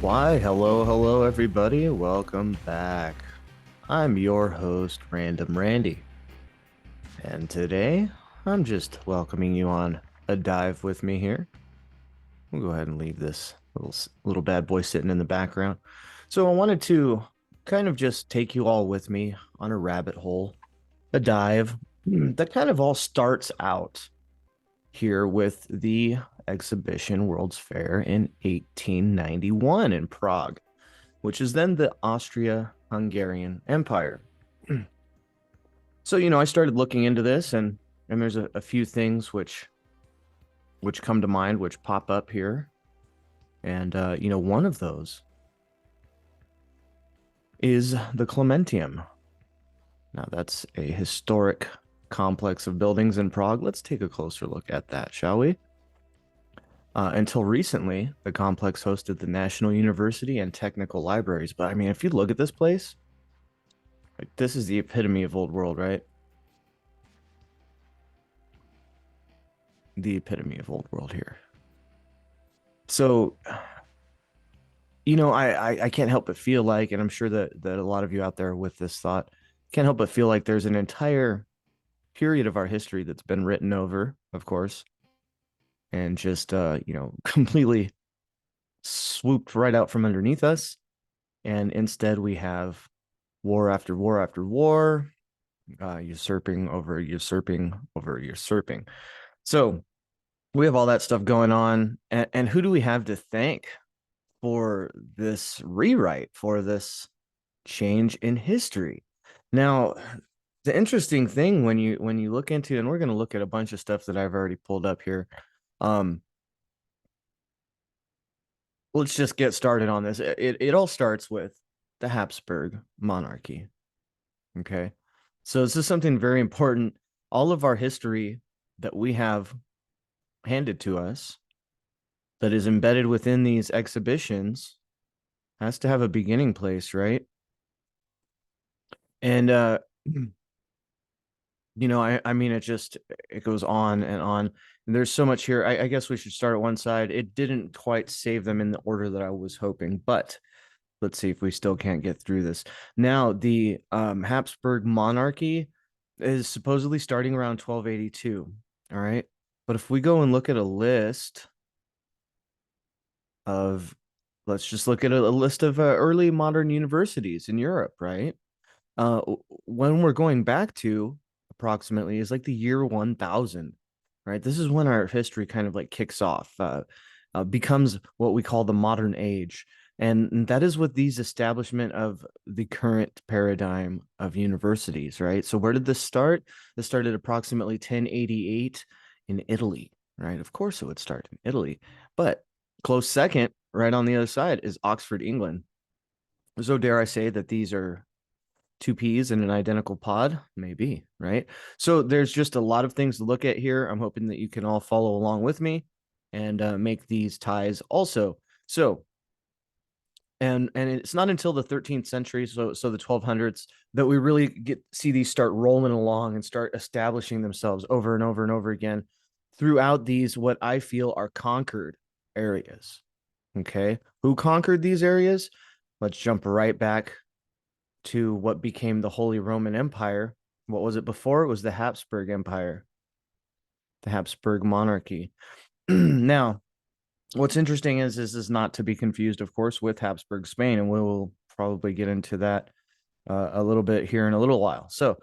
Why, hello, everybody. Welcome back. I'm your host, Random Randy. And today, I'm just welcoming you on a dive with me here. We'll go ahead and leave this little bad boy sitting in the background. So I wanted to kind of just take you all with me on a rabbit hole, a dive that kind of all starts out here with the exhibition World's Fair in 1891 in Prague, which is then the Austria-Hungarian Empire. So, I started looking into this, and there's a few things which come to mind, which pop up here. And one of those is the Clementium. Now, that's a historic complex of buildings in Prague. Let's take a closer look at that, shall we? Until recently, the complex hosted the National University and technical libraries. But I mean, if you look at this place, like, this is the epitome of old world, right? The epitome of old world here. So, I can't help but feel like, and I'm sure that a lot of you out there with this thought can't help but feel like there's an entire period of our history that's been written over, of course, and just completely swooped right out from underneath us. And instead, we have war after war after war, usurping over usurping over usurping. So we have all that stuff going on. And who do we have to thank for this rewrite, for this change in history? Now, the interesting thing when you look into, and we're going to look at a bunch of stuff that I've already pulled up here. Um, let's just get started on this. It all starts with the Habsburg monarchy. Okay. So this is something very important. All of our history that we have handed to us that is embedded within these exhibitions has to have a beginning place, right? And I mean it goes on and on. And there's so much here. I guess we should start at one side. It didn't quite save them in the order that I was hoping, but let's see if we still can't get through this. Now, the Habsburg monarchy is supposedly starting around 1282. All right. But if we go and look at a list of, let's just look at a list of early modern universities in Europe, right? Uh, when we're going back to approximately is like the year 1000, right? This is when our history kind of like kicks off, becomes what we call the modern age. And that is with these establishment of the current paradigm of universities, right? So where did this start? This started approximately 1088 in Italy, right? Of course it would start in Italy, but close second, right on the other side, is Oxford, England. So dare I say that these are two peas in an identical pod? Maybe, right? So there's just a lot of things to look at here. I'm hoping that you can all follow along with me and make these ties also. So, and it's not until the 13th century, so the 1200s, that we really see these start rolling along and start establishing themselves over and over and over again throughout these what I feel are conquered areas. Okay, who conquered these areas? Let's jump right back to what became the Holy Roman Empire. What was it before? It was the Habsburg Empire, the Habsburg monarchy. Now, what's interesting is this is not to be confused, of course, with Habsburg Spain, and we will probably get into that a little bit here in a little while. So,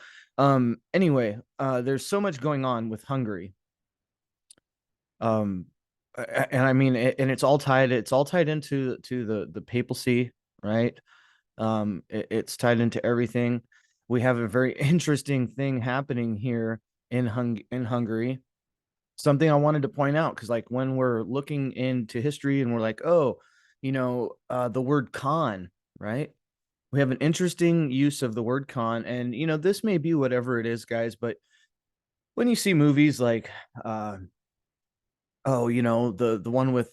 anyway, there's so much going on with Hungary. Um, and I mean, and it's all tied. It's all tied into the papacy, right? It's tied into everything. We have a very interesting thing happening here in Hungary. Something I wanted to point out, because like when we're looking into history and we're like, oh, the word Khan, right? We have an interesting use of the word Khan, and this may be whatever it is, guys, but when you see movies like oh, the one with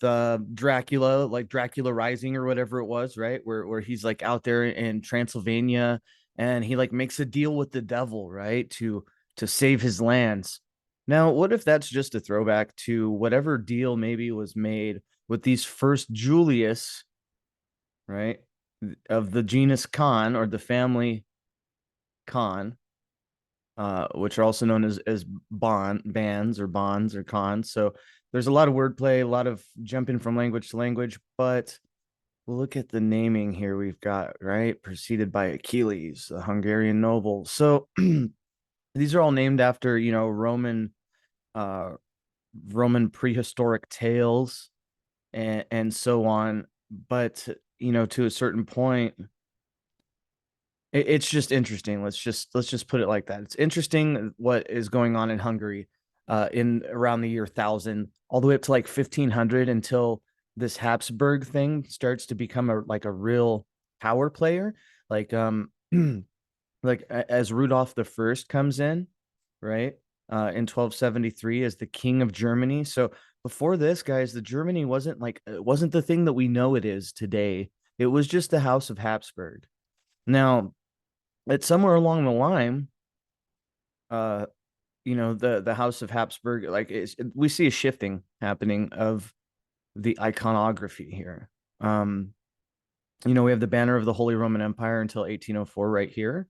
Dracula, like Dracula Rising or whatever it was, right? Where he's like out there in Transylvania and he like makes a deal with the devil, right? To save his lands. Now, what if that's just a throwback to whatever deal maybe was made with these first Julius right? Of the genus Con, or the family Con, which are also known as bands or bonds or cons. So there's a lot of wordplay, a lot of jumping from language to language, but look at the naming here we've got, right? Preceded by Achilles, the Hungarian noble. So these are all named after, uh Roman prehistoric tales and so on. But to a certain point, it's just interesting. Let's just put it like that. It's interesting what is going on in Hungary in around the year 1000, all the way up to like 1500, until this Habsburg thing starts to become a real power player. Like like as Rudolph the First comes in, right? In 1273 as the king of Germany. So before this, guys, the Germany wasn't the thing that we know it is today. It was just the House of Habsburg. Now, it's somewhere along the line, uh, the House of Habsburg, we see a shifting happening of the iconography here. We have the banner of the Holy Roman Empire until 1804 right here.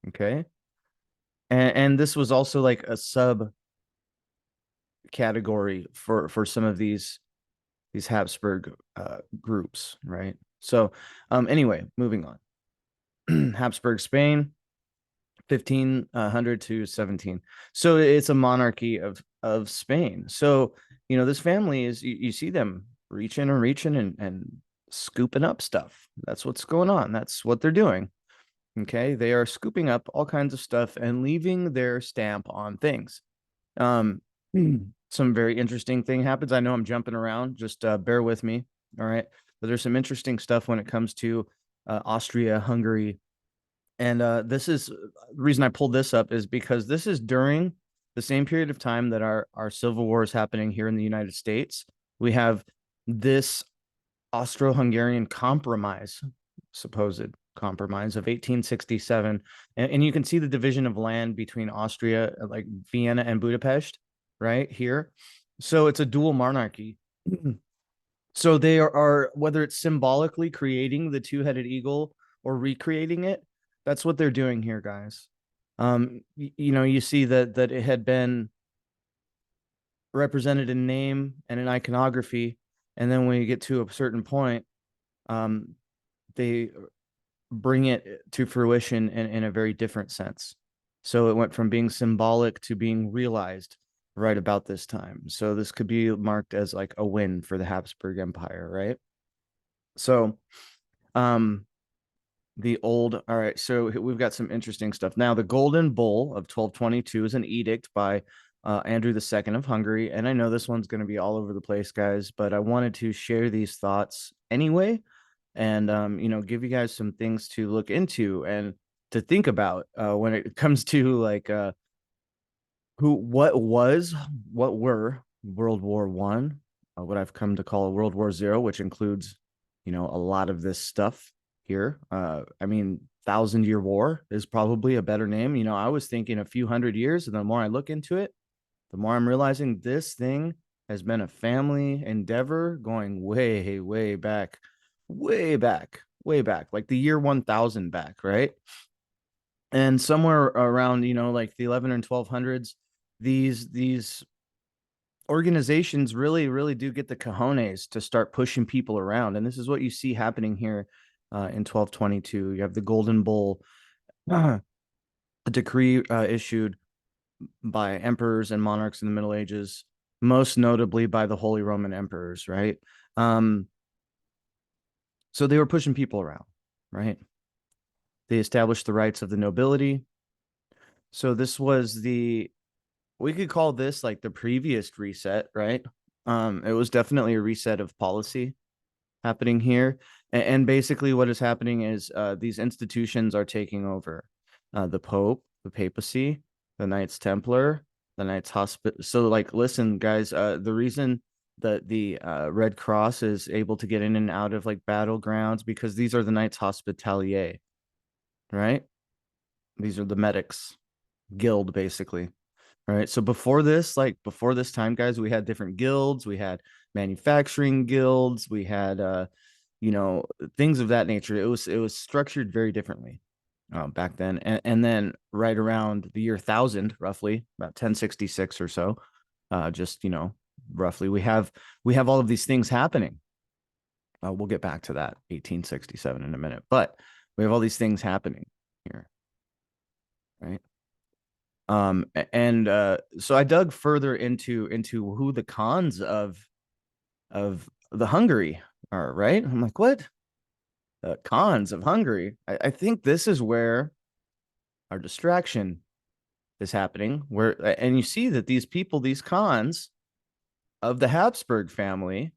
Okay. And this was also like a sub category for some of these Habsburg groups, right? So anyway, moving on. Habsburg Spain, 1500 to 17. So it's a monarchy of Spain. So this family is, you see them reaching and scooping up stuff. That's what's going on. That's what they're doing. Okay, they are scooping up all kinds of stuff and leaving their stamp on things. um some very interesting thing happens. I know I'm jumping around, just bear with me. All right, but there's some interesting stuff when it comes to Austria Hungary. And this is the reason I pulled this up, is because this is during the same period of time that our civil war is happening here in the United States. We have this Austro-Hungarian compromise, supposed compromise of 1867, and you can see the division of land between Austria, like Vienna and Budapest, right here. So it's a dual monarchy. So they are, whether it's symbolically creating the two-headed eagle or recreating it, that's what they're doing here, guys. You see that it had been represented in name and in iconography, and then when you get to a certain point, um, they bring it to fruition in a very different sense. So it went from being symbolic to being realized right about this time. So this could be marked as like a win for the Habsburg Empire, right? So, um, all right, so we've got some interesting stuff. Now, the Golden Bull of 1222 is an edict by Andrew II of Hungary. And I know this one's going to be all over the place, guys, but I wanted to share these thoughts anyway, and give you guys some things to look into and to think about when it comes to like what were World War One, what I've come to call World War Zero, which includes a lot of this stuff here. I mean, Thousand-Year War is probably a better name. I was thinking a few hundred years, and the more I look into it, the more I'm realizing this thing has been a family endeavor going way, way back, way back, way back, like the year 1000 back, right? And somewhere around, like the 11 and 1200s, these organizations really, really do get the cojones to start pushing people around. And this is what you see happening here in 1222. You have the Golden Bull, a decree issued by emperors and monarchs in the Middle Ages, most notably by the Holy Roman Emperors, right? So they were pushing people around, right? They established the rights of the nobility. So this was we could call this like the previous reset, right? It was definitely a reset of policy happening here. And basically what is happening is these institutions are taking over. The Pope, the papacy, the Knights Templar, the Knights Hospital. So like, listen, guys, the reason that the Red Cross is able to get in and out of like battlegrounds, because these are the Knights Hospitalier, right? These are the medics guild, basically. All right. So before this time, guys, we had different guilds. We had manufacturing guilds. We had you know, things of that nature. It was structured very differently back then, and then right around the year 1000, roughly about 1066 or so, just roughly, we have all of these things happening. We'll get back to that 1867 in a minute, but we have all these things happening here, right? And so I dug further into who the cons of the Hungary are, right? I'm like, what? Cons of Hungary. I think this is where our distraction is happening. And you see that these people, these cons of the Habsburg family,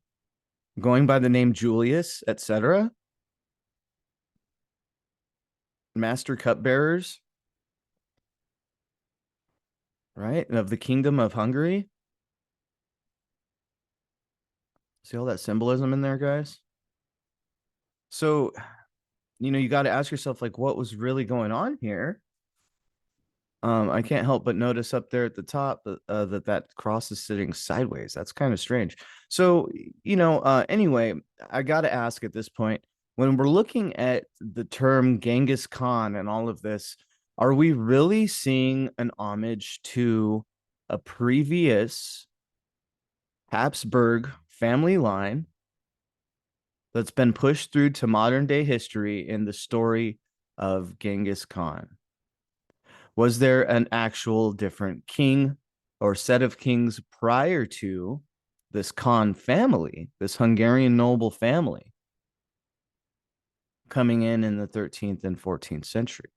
going by the name Julius, etc., master cupbearers, right, of the Kingdom of Hungary. See all that symbolism in there, guys? So, you got to ask yourself, like, what was really going on here? I can't help but notice up there at the top that cross is sitting sideways. That's kind of strange. So, anyway, I got to ask at this point, when we're looking at the term Genghis Khan and all of this, are we really seeing an homage to a previous Habsburg family line that's been pushed through to modern day history in the story of Genghis Khan? Was there an actual different king or set of kings prior to this Khan family, this Hungarian noble family, coming in the 13th and 14th century?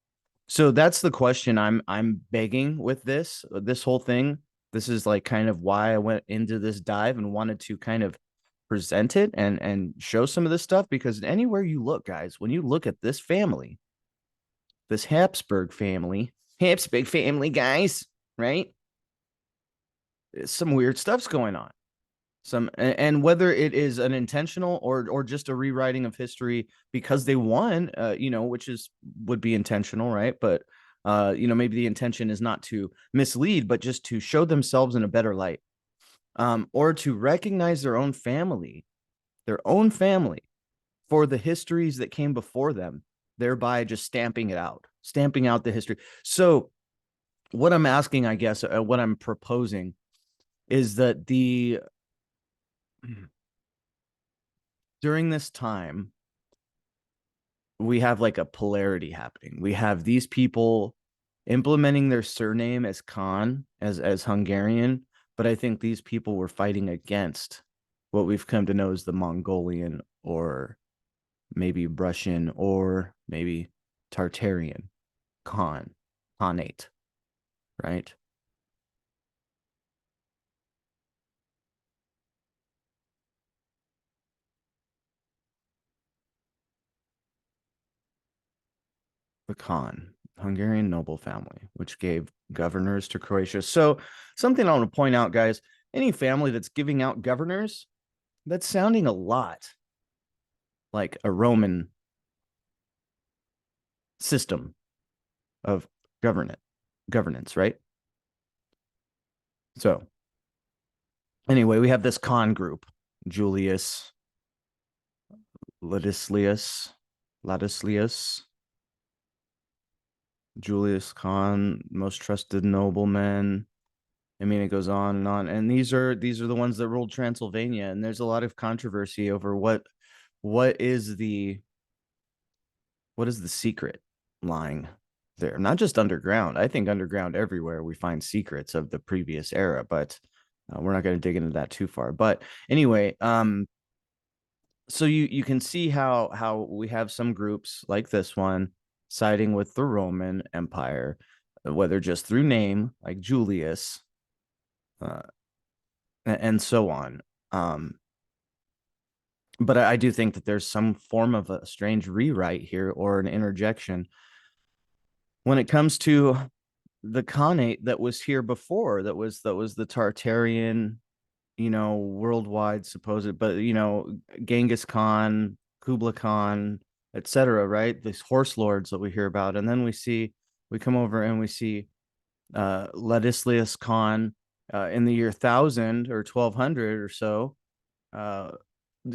So that's the question I'm begging with this whole thing. This is like kind of why I went into this dive and wanted to kind of present it and show some of this stuff, because anywhere you look, guys, when you look at this family, this Habsburg family, guys, right? Some weird stuff's going on. And whether it is an intentional or just a rewriting of history because they won, which would be intentional, right? But maybe the intention is not to mislead, but just to show themselves in a better light, or to recognize their own family for the histories that came before them, thereby just stamping out the history. So what I'm asking, I guess, what I'm proposing is that during this time, we have like a polarity happening. We have these people implementing their surname as Khan, as Hungarian, but I think these people were fighting against what we've come to know as the Mongolian, or maybe Russian, or maybe Tartarian Khanate, right? The Khan, Hungarian noble family, which gave governors to Croatia. So, something I want to point out, guys, any family that's giving out governors, that's sounding a lot like a Roman system of governance, right? So, anyway, we have this Khan group, Julius, Ladislius, Ladislius, Julius Khan, most trusted nobleman. I mean, it goes on and on. And these are the ones that ruled Transylvania. And there's a lot of controversy over what is the secret lying there. Not just underground. I think underground everywhere we find secrets of the previous era, but we're not going to dig into that too far. But anyway, so you can see how we have some groups like this one siding with the Roman Empire, whether just through name, like Julius, uh, and so on. But I do think that there's some form of a strange rewrite here, or an interjection, when it comes to the Khanate that was here before, that was the Tartarian, worldwide supposed, but Genghis Khan, Kublai Khan, etc., right? These horse lords that we hear about. And then we come over and we see Ladislas Khan in the year 1000 or 1200 or so,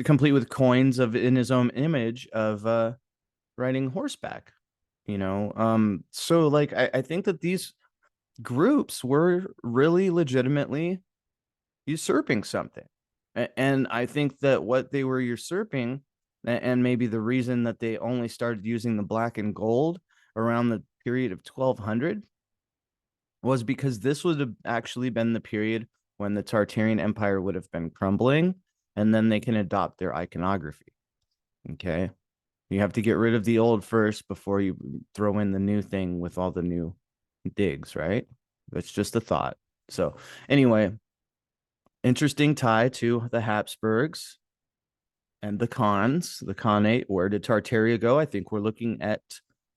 complete with coins of in his own image of riding horseback. So like I think that these groups were really legitimately usurping something. And I think that what they were usurping, and maybe the reason that they only started using the black and gold around the period of 1200, was because this would have actually been the period when the Tartarian Empire would have been crumbling, and then they can adopt their iconography. Okay. You have to get rid of the old first before you throw in the new thing with all the new digs, right? That's just a thought. So, anyway, interesting tie to the Habsburgs and the Khans, the Khanate. Where did Tartaria go? I think we're looking at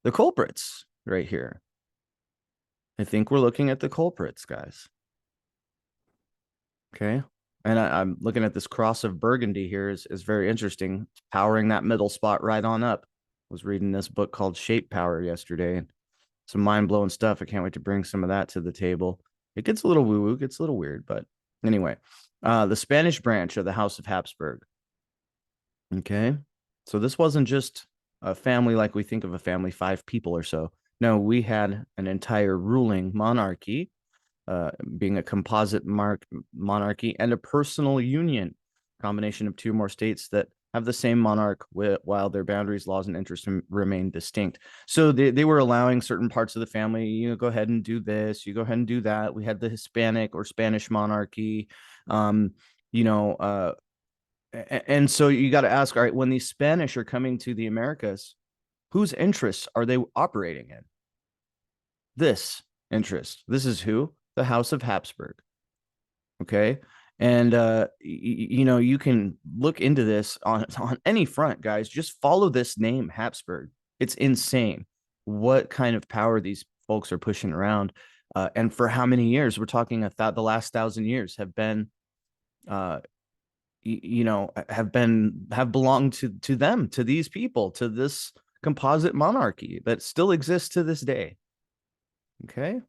the culprits right here. I think we're looking at the culprits, guys. Okay. And I'm looking at this cross of Burgundy here is very interesting. It's powering that middle spot right on up. I was reading this book called Shape Power yesterday, and some mind-blowing stuff. I can't wait to bring some of that to the table. It gets a little woo-woo, gets a little weird, but anyway. The Spanish branch of the House of Habsburg. Okay. So this wasn't just a family like we think of a family, 5 people or so. No, we had an entire ruling monarchy, being a composite monarchy and a personal union, combination of 2 more states that have the same monarch while their boundaries, laws, and interests remain distinct. So they were allowing certain parts of the family, go ahead and do this, you go ahead and do that. We had the Hispanic or Spanish monarchy. Um, you know, and so you got to ask, all right, when these Spanish are coming to the Americas, whose interests are they operating in? This interest. This is who? The House of Habsburg. Okay. And you can look into this on any front, guys. Just follow this name, Habsburg. It's insane what kind of power these folks are pushing around. And for how many years? We're talking the last 1,000 years have been uh have belonged to them, to these people, to this composite monarchy that still exists to this day. Okay.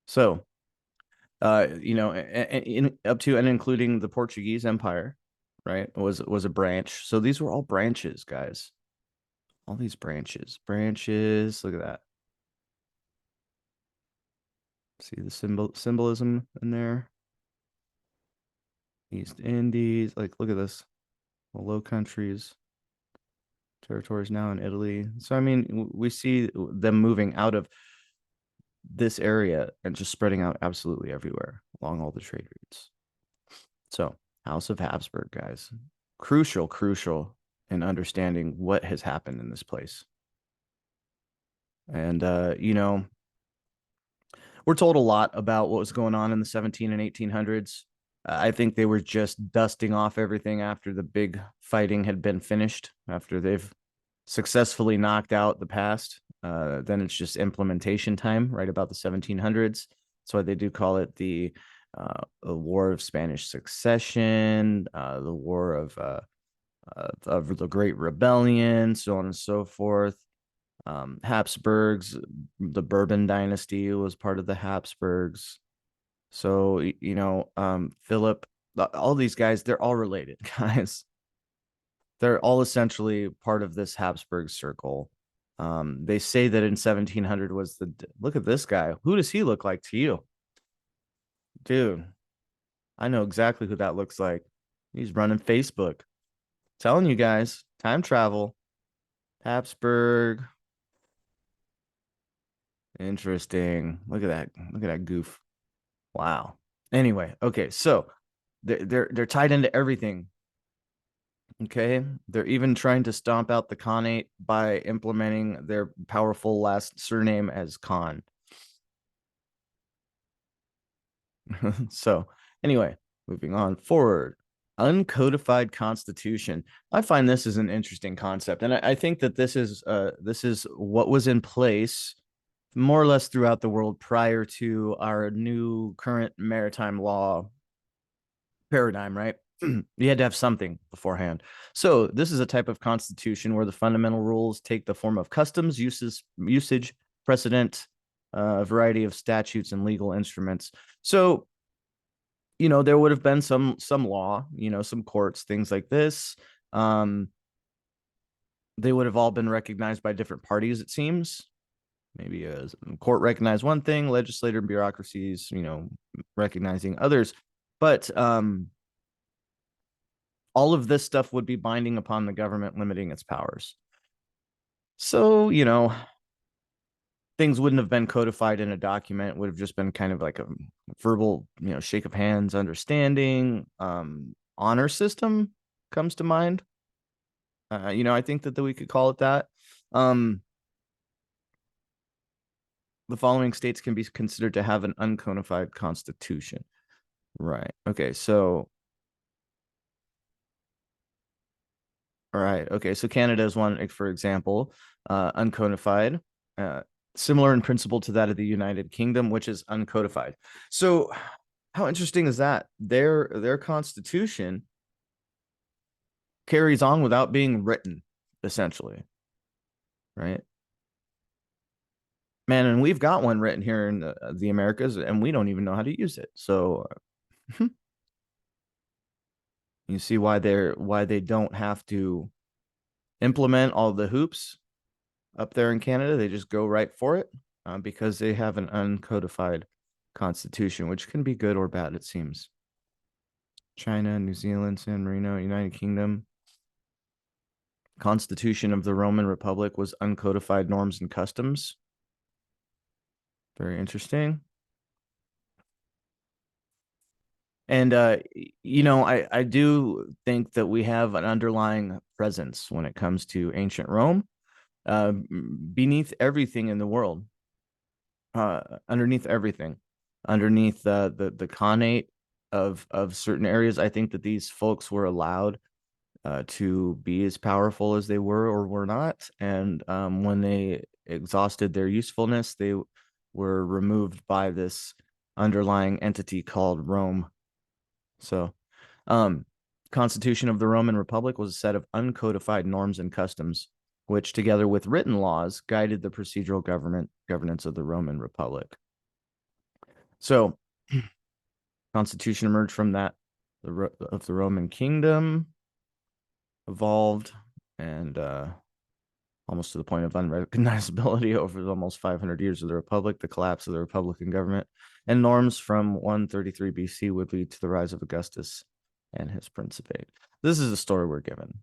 So up to and including the Portuguese Empire, right, was a branch. So these were all branches, guys. All these branches. Look at that. See the symbolism in there. East Indies, like look at this. The Low Countries, territories now in Italy. So I mean, we see them moving out of this area and just spreading out absolutely everywhere along all the trade routes. So, House of Habsburg, guys, crucial in understanding what has happened in this place. And we're told a lot about what was going on in the 17 and 1800s. I think they were just dusting off everything after the big fighting had been finished, after they've successfully knocked out the past. Then it's just implementation time, right about the 1700s. That's why they do call it the War of Spanish Succession, the War of the Great Rebellion, so on and so forth. Habsburgs, the Bourbon dynasty was part of the Habsburgs. So Philip, all these guys, they're all related, guys. They're all essentially part of this Habsburg circle. They say that in 1700 was look at this guy. Who does he look like to you? Dude, I know exactly who that looks like. He's running Facebook. Telling you guys, time travel. Habsburg. Interesting. Look at that. Look at that goof. Wow. Anyway, okay, so they're tied into everything. Okay, they're even trying to stomp out the Khanate by implementing their powerful last surname as Khan. So, anyway, moving on forward. Uncodified Constitution. I find this is an interesting concept, and I think that this is what was in place more or less throughout the world prior to our new current maritime law paradigm, right? You had to have something beforehand. So this is a type of constitution where the fundamental rules take the form of customs, usage, precedent, a variety of statutes and legal instruments. So there would have been some law, some courts, things like this. Um, they would have all been recognized by different parties, it seems. Maybe a court recognized one thing, legislator bureaucracies, recognizing others. But all of this stuff would be binding upon the government, limiting its powers. So, things wouldn't have been codified in a document, would have just been kind of like a verbal, shake of hands, understanding. Honor system comes to mind. I think that we could call it that. Um, the following states can be considered to have an uncodified constitution. Right. Okay. So, all right. Okay. So Canada is one, for example, uncodified, uh, similar in principle to that of the United Kingdom, which is uncodified. So, how interesting is that? Their constitution carries on without being written, essentially, right? Man, and we've got one written here in the Americas, and we don't even know how to use it. So you see why they don't have to implement all the hoops up there in Canada. They just go right for it because they have an uncodified constitution, which can be good or bad, it seems. China, New Zealand, San Marino, United Kingdom. Constitution of the Roman Republic was uncodified norms and customs. Very interesting. And I do think that we have an underlying presence when it comes to ancient Rome, beneath everything in the world, underneath everything, underneath the Khanate of certain areas. I think that these folks were allowed to be as powerful as they were or were not, and when they exhausted their usefulness, they were removed by this underlying entity called Rome. So, um, Constitution of the Roman Republic was a set of uncodified norms and customs, which, together with written laws, guided the procedural governance of the Roman Republic. So, Constitution emerged from that of the Roman Kingdom, evolved, and almost to the point of unrecognizability over the almost 500 years of the Republic, the collapse of the Republican government, and norms from 133 BC would lead to the rise of Augustus and his principate. This is the story we're given.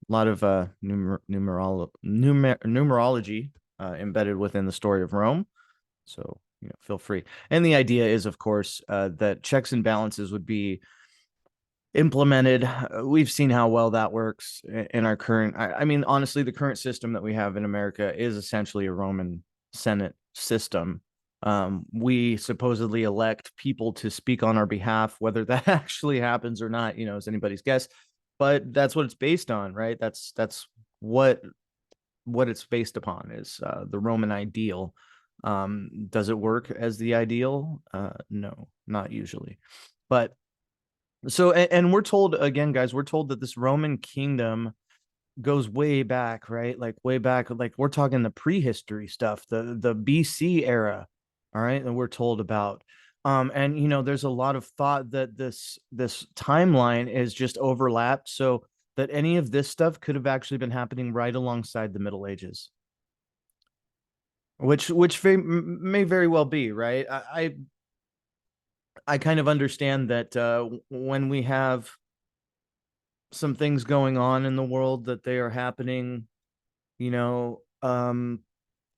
A lot of numerology embedded within the story of Rome. So, feel free. And the idea is, of course, that checks and balances would be implemented. We've seen how well that works in our current. I mean, honestly, the current system that we have in America is essentially a Roman Senate system. We supposedly elect people to speak on our behalf. Whether that actually happens or not, is anybody's guess. But that's what it's based on, right? That's what it's based upon is the Roman ideal. Does it work as the ideal? No, not usually. But so, and we're told again, guys, we're told that this Roman kingdom goes way back, right? Like way back, like we're talking the prehistory stuff, the BC era, all right, and we're told about. And there's a lot of thought that this timeline is just overlapped, so that any of this stuff could have actually been happening right alongside the Middle Ages, which may very well be, right? I kind of understand that when we have some things going on in the world that they are happening, you know,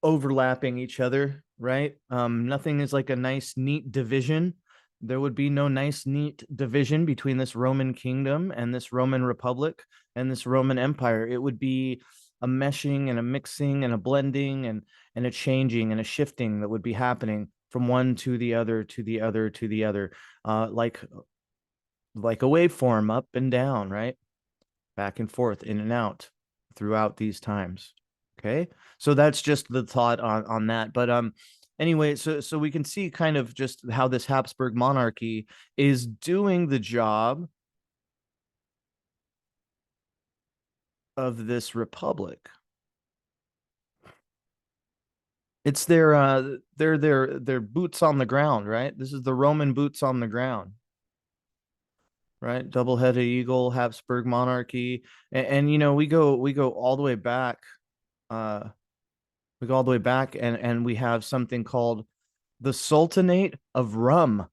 overlapping each other, right? Nothing is like a nice, neat division. There would be no nice, neat division between this Roman kingdom and this Roman Republic and this Roman Empire. It would be a meshing and a mixing and a blending and a changing and a shifting that would be happening from one to the other to the other to the other, like a waveform up and down, right? Back and forth, in and out throughout these times. Okay. So that's just the thought on that. But anyway, so we can see kind of just how this Habsburg monarchy is doing the job of this republic. It's their boots on the ground, right? This is the Roman boots on the ground. right? Double-headed eagle, Habsburg monarchy, and we go all the way back. Uh, we go all the way back, and we have something called the Sultanate of Rum.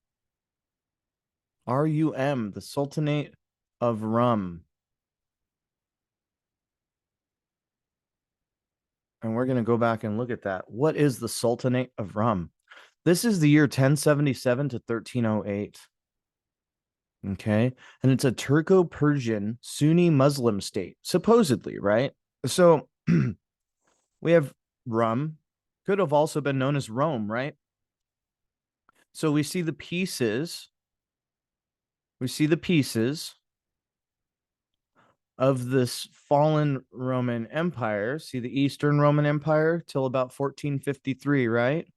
RUM, the Sultanate of Rum. And we're going to go back and look at that. What is the Sultanate of Rum? This is the year 1077 to 1308. Okay. And it's a Turco Persian Sunni Muslim state, supposedly, right? So we have Rum, could have also been known as Rome, right? So we see the pieces. We see the pieces of this fallen Roman Empire. See the Eastern Roman Empire till about 1453, right?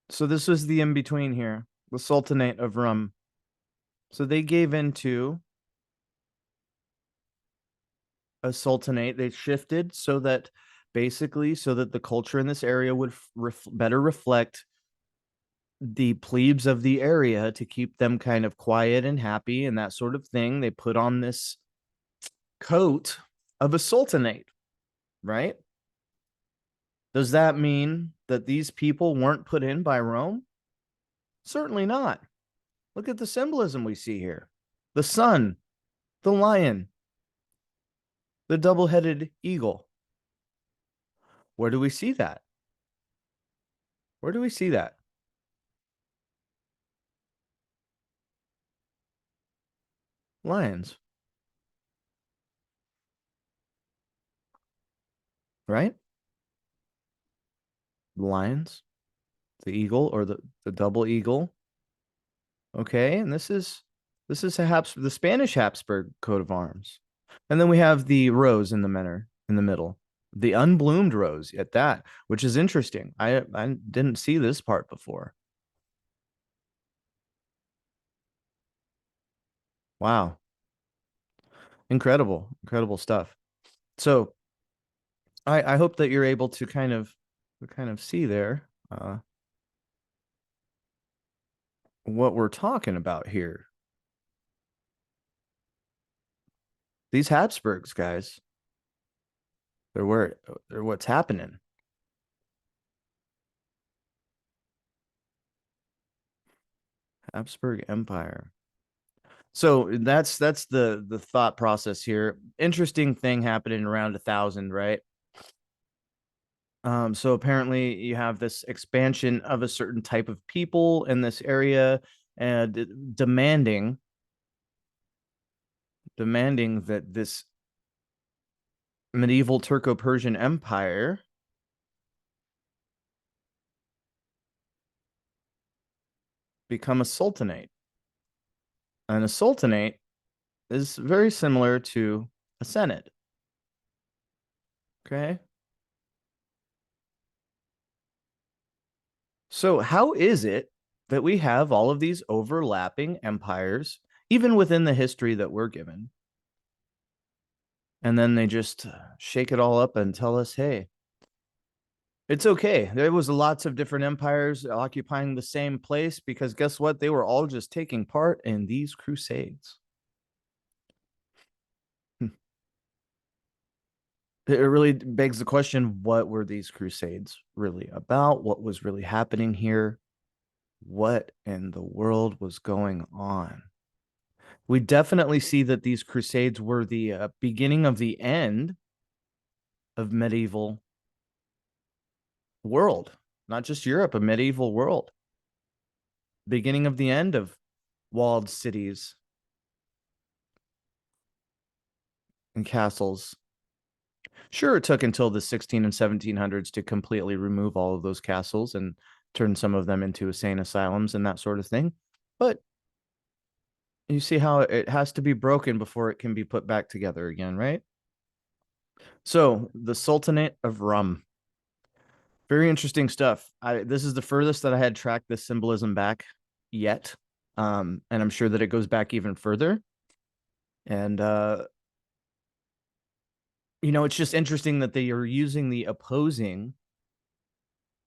So this was the in between here, the Sultanate of Rum. So they gave into a sultanate. They shifted so that basically so that the culture in this area would better reflect the plebes of the area to keep them kind of quiet and happy and that sort of thing. They put on this coat of a sultanate, right? Does that mean that these people weren't put in by Rome? Certainly not. Look at the symbolism we see here. The sun, the lion, the double-headed eagle. Where do we see that? Where do we see that? Lions, right? The lions, the eagle or the double eagle. Okay, and this is the Spanish Habsburg coat of arms. And then we have the rose in the middle. The unbloomed rose at that, which is interesting. I didn't see this part before. Wow. Incredible stuff. So I hope that you're able to kind of see there what we're talking about here. These Habsburgs, guys, they're what's happening. Habsburg Empire. So that's the thought process here. Interesting thing happening around 1000, right? So apparently you have this expansion of a certain type of people in this area and demanding that this medieval Turco-Persian empire become a sultanate. And a sultanate is very similar to a senate. Okay. So how is it that we have all of these overlapping empires, even within the history that we're given? And then they just shake it all up and tell us, hey, it's okay. There was lots of different empires occupying the same place because guess what? They were all just taking part in these crusades. It really begs the question, what were these crusades really about? What was really happening here? What in the world was going on? We definitely see that these crusades were the beginning of the end of medieval world, not just Europe, a medieval world. Beginning of the end of walled cities and castles. Sure, it took until the 16 and 1700s to completely remove all of those castles and turn some of them into insane asylums and that sort of thing. But you see how it has to be broken before it can be put back together again, right? So the Sultanate of Rum. Very interesting stuff. This is the furthest that I had tracked this symbolism back yet. And I'm sure that it goes back even further. And it's just interesting that they are using the opposing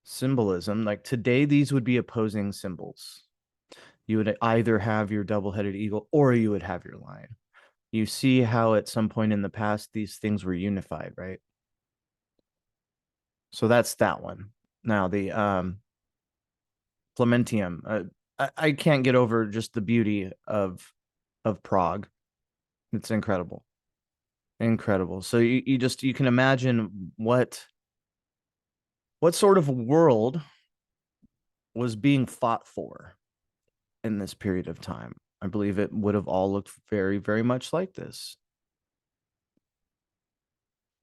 symbolism. Like today, these would be opposing symbols. You would either have your double-headed eagle or you would have your lion. You see how at some point in the past these things were unified, right? So that's that one. Now the Clementium. I can't get over just the beauty of Prague. It's incredible, incredible. So you can imagine what sort of world was being fought for in this period of time. I believe it would have all looked very, very much like this.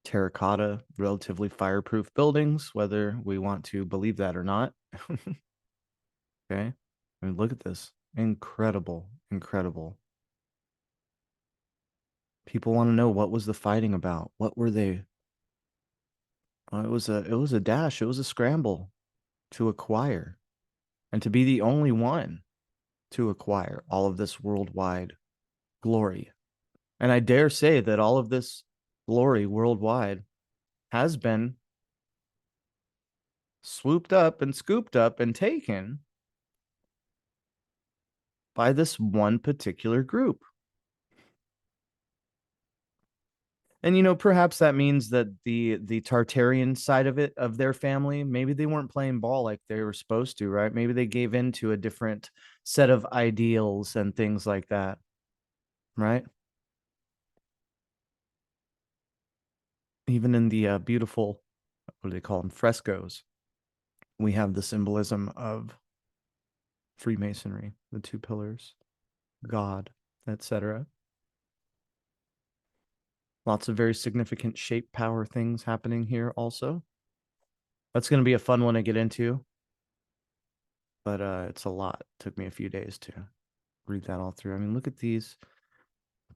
Terracotta, relatively fireproof buildings, whether we want to believe that or not. Okay. I mean, look at this. Incredible, incredible. People want to know, what was the fighting about? What were they? It was a dash. It was a scramble to acquire and to be the only one to acquire all of this worldwide glory. And I dare say that all of this glory worldwide has been swooped up and scooped up and taken by this one particular group. And perhaps that means that the Tartarian side of it, of their family, maybe they weren't playing ball like they were supposed to, right? Maybe they gave in to a different set of ideals and things like that, right? Even in the beautiful, what do they call them, frescoes, we have the symbolism of Freemasonry, the two pillars, God, etc. Lots of very significant shape power things happening here also. That's going to be a fun one to get into, but it's a lot. It took me a few days to read that all through. I mean, look at these.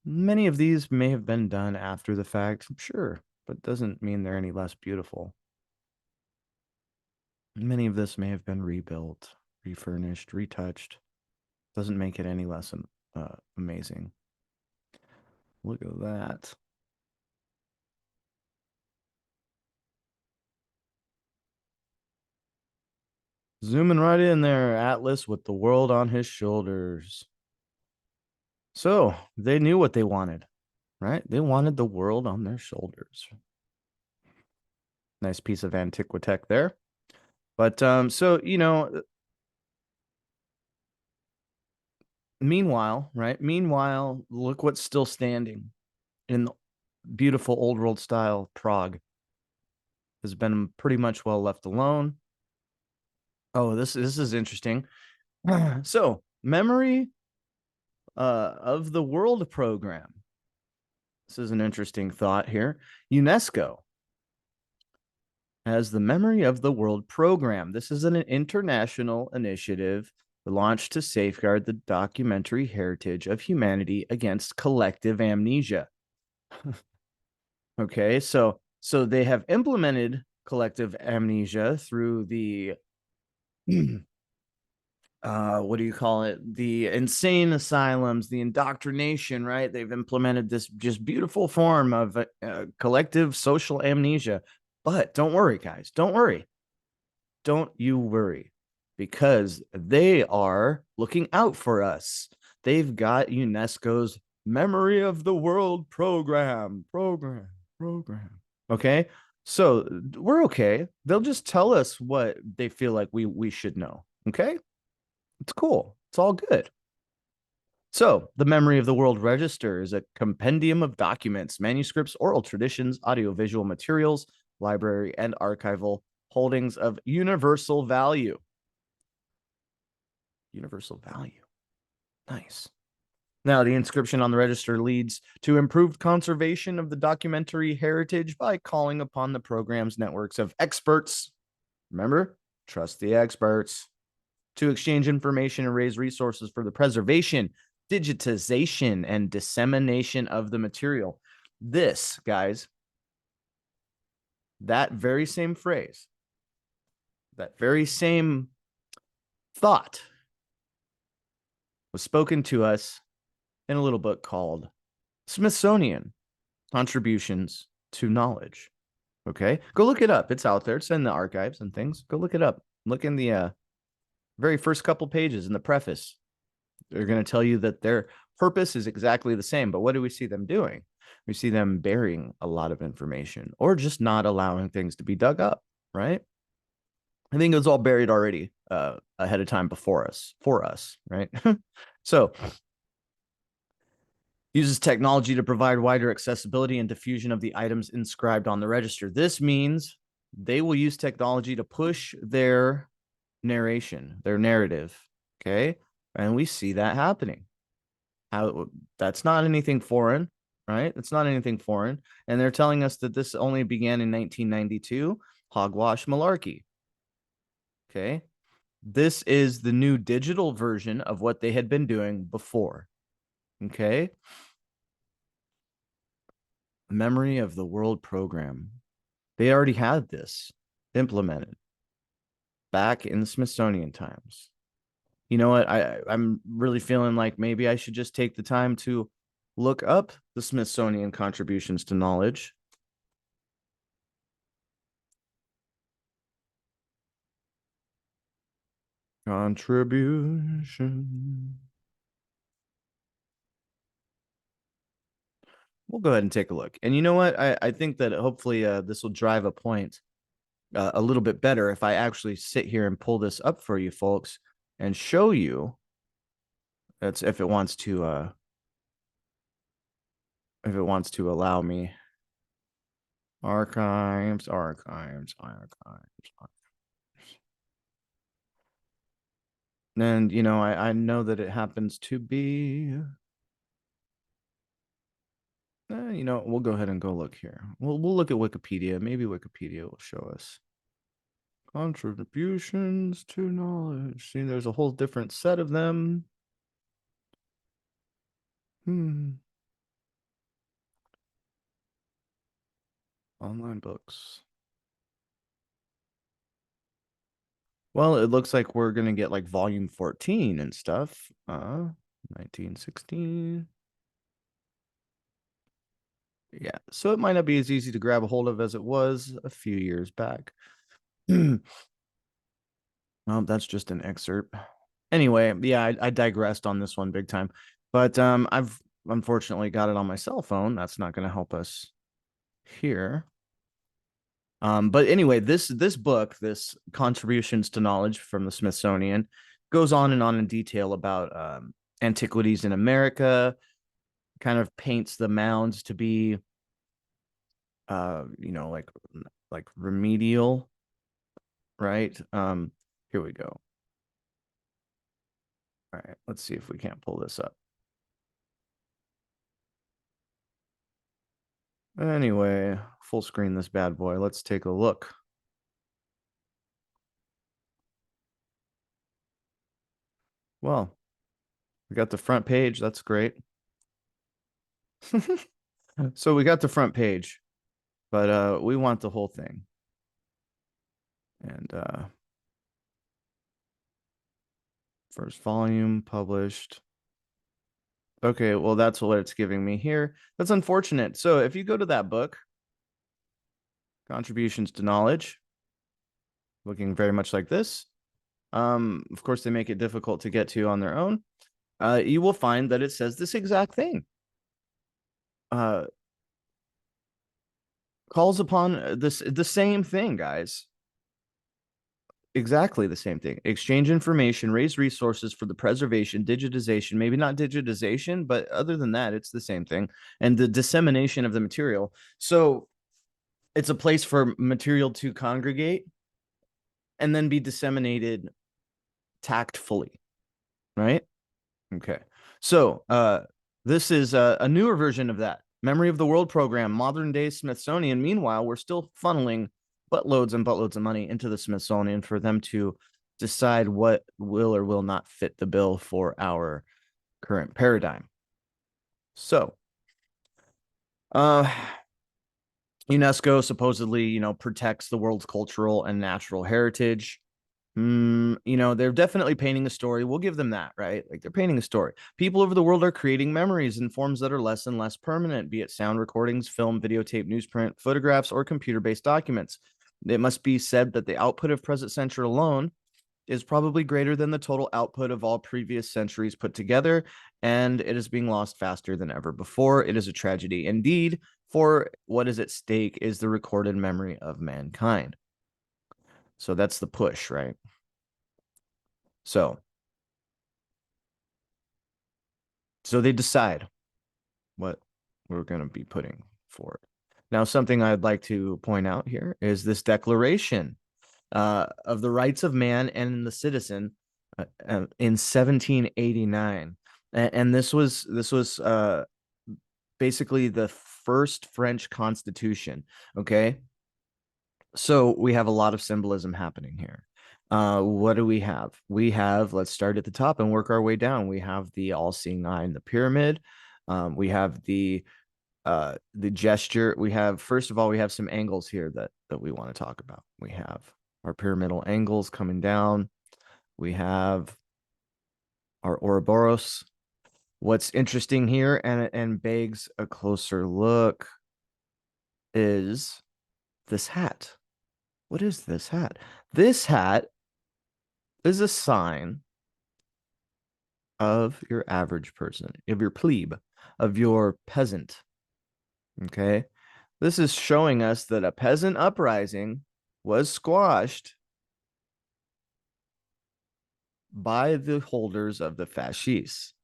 Many of these may have been done after the fact, sure, but doesn't mean they're any less beautiful. Many of this may have been rebuilt, refurnished, retouched. Doesn't make it any less amazing. Look at that. Zooming right in there, Atlas with the world on his shoulders. So they knew what they wanted, right? They wanted the world on their shoulders. Nice piece of antiquitech there. But so meanwhile, right? Meanwhile, look what's still standing in the beautiful old world style. Prague has been pretty much well left alone. Oh, this is interesting. So, memory of the world program. This is an interesting thought here. UNESCO has the Memory of the World program. This is an international initiative launched to safeguard the documentary heritage of humanity against collective amnesia. Okay, so they have implemented collective amnesia through the what do you call it? The insane asylums, the indoctrination, right? They've implemented this just beautiful form of collective social amnesia. But don't worry, guys. Don't worry. Don't you worry, because they are looking out for us. They've got UNESCO's Memory of the World program. Okay. So we're okay. They'll just tell us what they feel like we should know. Okay. It's cool. It's all good. So, the Memory of the World Register is a compendium of documents, manuscripts, oral traditions, audiovisual materials, library, and archival holdings of universal value. Universal value. Nice. Now, the inscription on the register leads to improved conservation of the documentary heritage by calling upon the program's networks of experts. Remember, trust the experts, to exchange information and raise resources for the preservation, digitization, and dissemination of the material. This, guys, that very same phrase, that very same thought was spoken to us in a little book called Smithsonian Contributions to Knowledge. Okay, go look it up. It's out there. It's in the archives and things. Go look it up. Look in the very first couple pages in the preface. They're going to tell you that their purpose is exactly the same. But what do we see them doing? We see them burying a lot of information or just not allowing things to be dug up, right? I think it was all buried already ahead of time for us, right? So uses technology to provide wider accessibility and diffusion of the items inscribed on the register. This means they will use technology to push their narration, their narrative. Okay. And we see that happening. How that's not anything foreign, right? It's not anything foreign. And they're telling us that this only began in 1992, hogwash malarkey. Okay. This is the new digital version of what they had been doing before. Okay. Memory of the World program. They already had this implemented back in the Smithsonian times. You know what? I'm really feeling like maybe I should just take the time to look up the Smithsonian contributions to knowledge. Contribution. We'll go ahead and take a look. And you know what? I think that hopefully this will drive a point a little bit better if I actually sit here and pull this up for you folks and show you. That's if it wants to allow me. Archives. And you know, I know that it happens to be you know, we'll go ahead and go look here. We'll look at Wikipedia. Maybe Wikipedia will show us contributions to knowledge. See, there's a whole different set of them. Online books. Well, it looks like we're gonna get like volume 14 and stuff. 1916. Yeah, so it might not be as easy to grab a hold of as it was a few years back. Well, that's just an excerpt. Anyway, yeah, I digressed on this one big time. But I've unfortunately got it on my cell phone. That's not going to help us here. But anyway, this book, this Contributions to Knowledge from the Smithsonian, goes on in detail about antiquities in America, kind of paints the mounds to be you know, like remedial, right? Here we go. All right, let's see if we can't pull this up. Anyway, full screen this bad boy. Let's take a look. Well, we got the front page. That's great. So we got the front page, but we want the whole thing. And first volume published. Okay, well, that's what it's giving me here. That's unfortunate. So if you go to that book, Contributions to Knowledge, looking very much like this. Of course, they make it difficult to get to on their own. You will find that it says this exact thing. Calls upon the same thing, guys. Exactly the same thing. Exchange information, raise resources for the preservation, digitization, maybe not digitization, but other than that, it's the same thing. And the dissemination of the material. So it's a place for material to congregate and then be disseminated tactfully, right? Okay. So this is a newer version of that. Memory of the World program, modern day Smithsonian. Meanwhile, we're still funneling buttloads and buttloads of money into the Smithsonian for them to decide what will or will not fit the bill for our current paradigm. So, UNESCO supposedly, you know, protects the world's cultural and natural heritage. You know, they're definitely painting a story. We'll give them that, right? Like they're painting a story. People over the world are creating memories in forms that are less and less permanent, be it sound recordings, film, videotape, newsprint, photographs, or computer-based documents. It must be said that the output of present century alone is probably greater than the total output of all previous centuries put together, and it is being lost faster than ever before. It is a tragedy indeed, for what is at stake is the recorded memory of mankind. So that's the push, right? So they decide what we're going to be putting forward. Now, something I'd like to point out here is this declaration of the rights of man and the citizen in 1789, and this was basically the first French Constitution. Okay, so we have a lot of symbolism happening here. What do we have? We have, let's start at the top and work our way down. We have the all-seeing eye in the pyramid. We have the gesture. We have, first of all, we have some angles here that we want to talk about. We have our pyramidal angles coming down. We have our Ouroboros. What's interesting here and begs a closer look is this hat. What is this hat? This hat is a sign of your average person, of your plebe, of your peasant. Okay. This is showing us that a peasant uprising was squashed by the holders of the fascistes.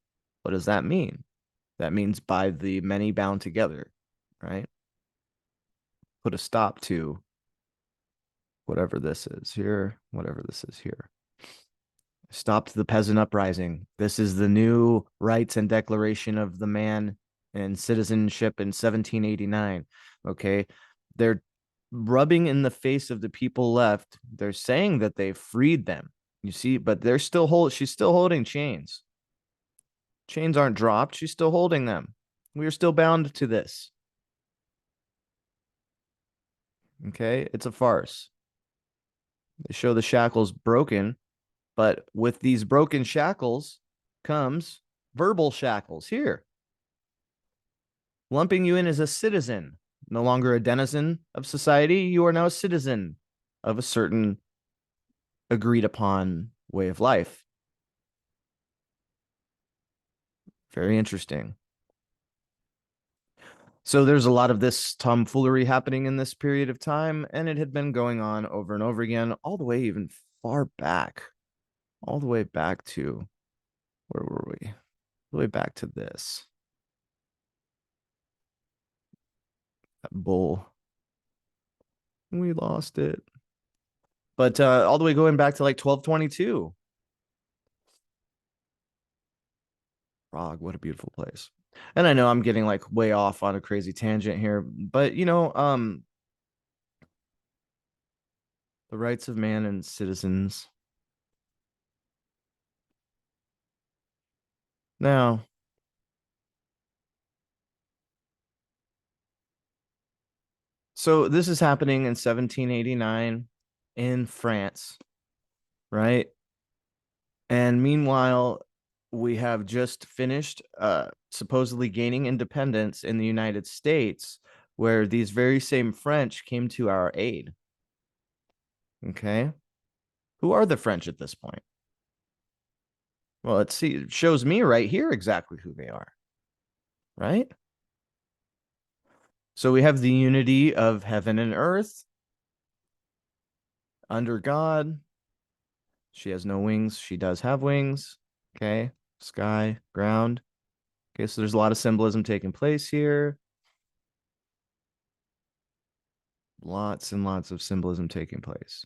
What does that mean? That means by the many bound together, right? Put a stop to whatever this is here, whatever this is here. Stopped the peasant uprising. This is the new rights and declaration of the man and citizenship in 1789. Okay. They're rubbing in the face of the people left. They're saying that they freed them. You see, but she's still holding chains. Chains aren't dropped. She's still holding them. We are still bound to this. Okay. It's a farce. They show the shackles broken, but with these broken shackles comes verbal shackles here, lumping you in as a citizen, no longer a denizen of society. You are now a citizen of a certain agreed upon way of life. Very interesting. So there's a lot of this tomfoolery happening in this period of time, and it had been going on over and over again, all the way even far back, all the way back to, where were we? All the way back to this. That bull. We lost it. But all the way going back to like 1222. Prague, what a beautiful place. And I know I'm getting like way off on a crazy tangent here, but the rights of man and citizens. Now, so this is happening in 1789 in France, right? And meanwhile, we have just finished supposedly gaining independence in the United States, where these very same French came to our aid. Okay. Who are the French at this point? Well, let's see. It shows me right here exactly who they are, right? So we have the unity of heaven and earth under God. She has no wings. She does have wings. Okay. Sky, ground. Okay. So there's a lot of symbolism taking place here. Lots and lots of symbolism taking place.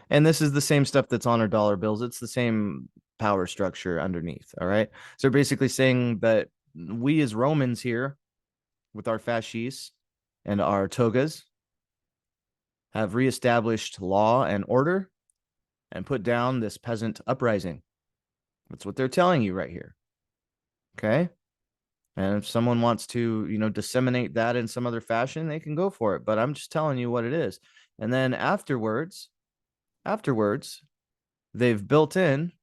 And this is the same stuff that's on our dollar bills. It's the same power structure underneath. All right. So basically saying that we as Romans here with our fasces and our togas have reestablished law and order and put down this peasant uprising. That's what they're telling you right here. Okay. And if someone wants to, disseminate that in some other fashion, they can go for it. But I'm just telling you what it is. And then afterwards, they've built in,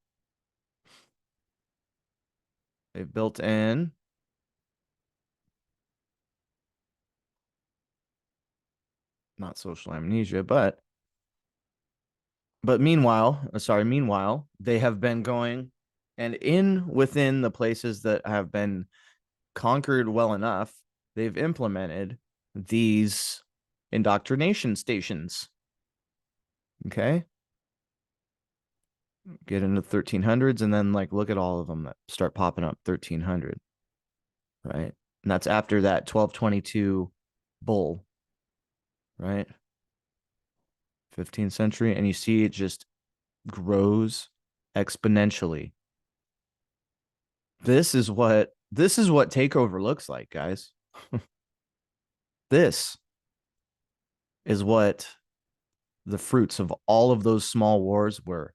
not social amnesia, but But meanwhile, they have been going and in within the places that have been conquered well enough, they've implemented these indoctrination stations. Okay. Get into 1300s and then like look at all of them that start popping up 1300, right? And that's after that 1222 bull, right? 15th century, and you see it just grows exponentially. This is what takeover looks like, guys. This is what the fruits of all of those small wars were.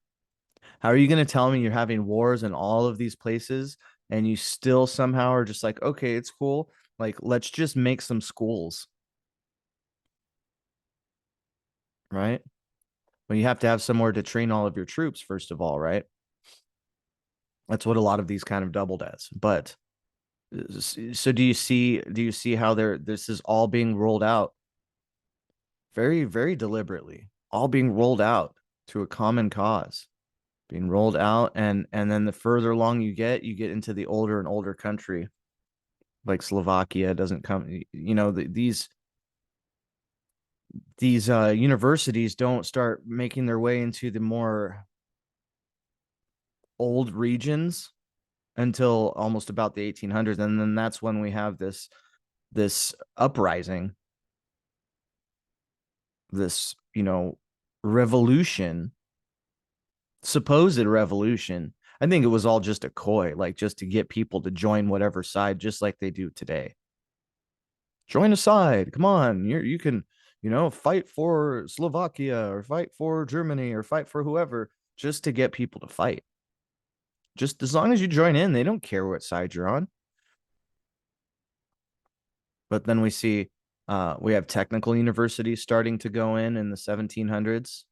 How are you going to tell me you're having wars in all of these places and you still somehow are just like, okay, it's cool. Like, let's just make some schools, right? Well, you have to have somewhere to train all of your troops, first of all, right? That's what a lot of these kind of doubled as. But so do you see how this is all being rolled out very, very deliberately, all being rolled out to a common cause, being rolled out, and then the further along you get into the older and older country, like Slovakia doesn't come, these universities don't start making their way into the more old regions until almost about the 1800s, and then that's when we have this uprising, this revolution, supposed revolution. I think it was all just a coy, like just to get people to join whatever side, just like they do today. Join a side. Come on, you can, fight for Slovakia or fight for Germany or fight for whoever, just to get people to fight. Just as long as you join in, they don't care what side you're on. But then we have technical universities starting to go in the 1700s.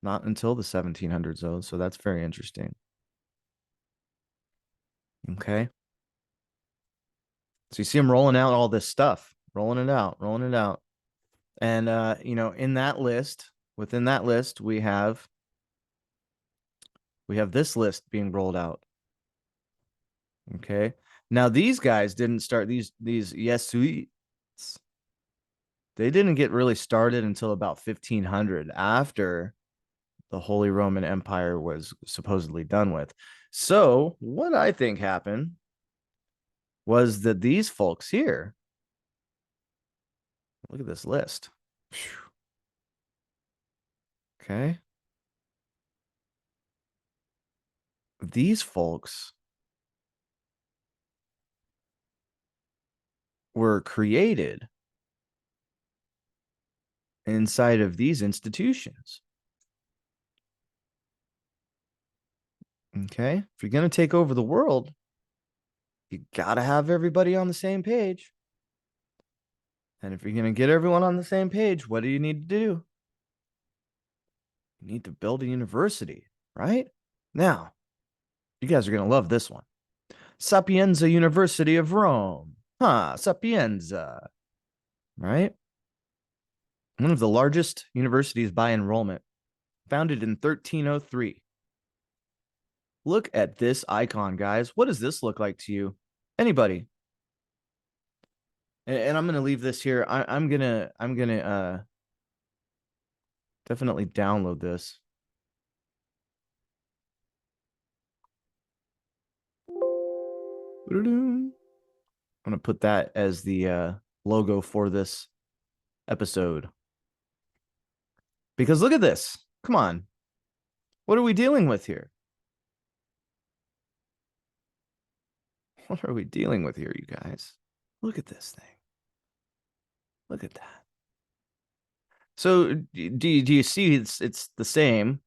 Not until the 1700s, though. So that's very interesting. Okay. So you see them rolling out all this stuff, rolling it out, rolling it out. And in that list, within that list, we have this list being rolled out. Okay. Now these guys didn't start these Jesuits. They didn't get really started until about 1500 after the Holy Roman Empire was supposedly done with. So, what I think happened was that these folks here, look at this list. Okay. These folks were created inside of these institutions. Okay. If you're going to take over the world, you got to have everybody on the same page. And if you're going to get everyone on the same page, what do you need to do? You need to build a university, right? Now, you guys are going to love this one. Sapienza University of Rome. Sapienza. Right? One of the largest universities by enrollment, founded in 1303. Look at this icon, guys. What does this look like to you? Anybody? And I'm gonna leave this here. I'm gonna definitely download this. I'm gonna put that as the logo for this episode. Because look at this. Come on. What are we dealing with here? What are we dealing with here, you guys? Look at this thing. Look at that. So do you see it's the same?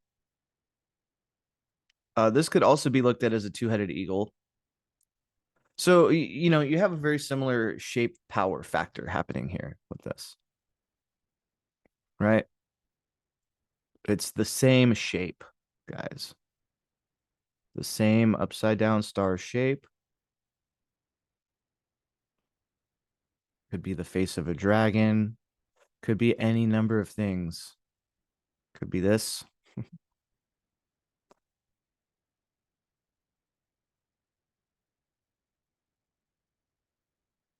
This could also be looked at as a two-headed eagle. So you have a very similar shape power factor happening here with this, right? It's the same shape, guys. The same upside down star shape. Could be the face of a dragon. Could be any number of things. Could be this.